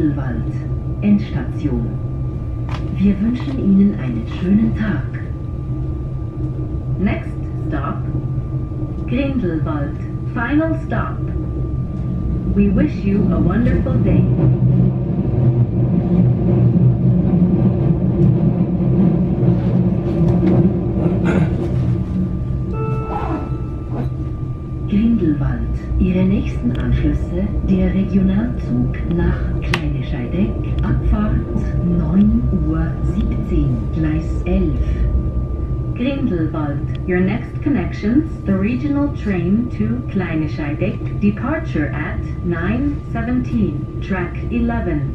Grindelwald, Endstation. Wir wünschen Ihnen einen schönen Tag. Next stop, Grindelwald, final stop. We wish you a wonderful day. Grindelwald. Ihre nächsten Anschlüsse, der Regionalzug nach Kleine Scheideck, Abfahrt 9:17 Uhr, Gleis 11. Grindelwald. Your next connections, the regional train to Kleine Scheideck, departure at 9:17, track 11.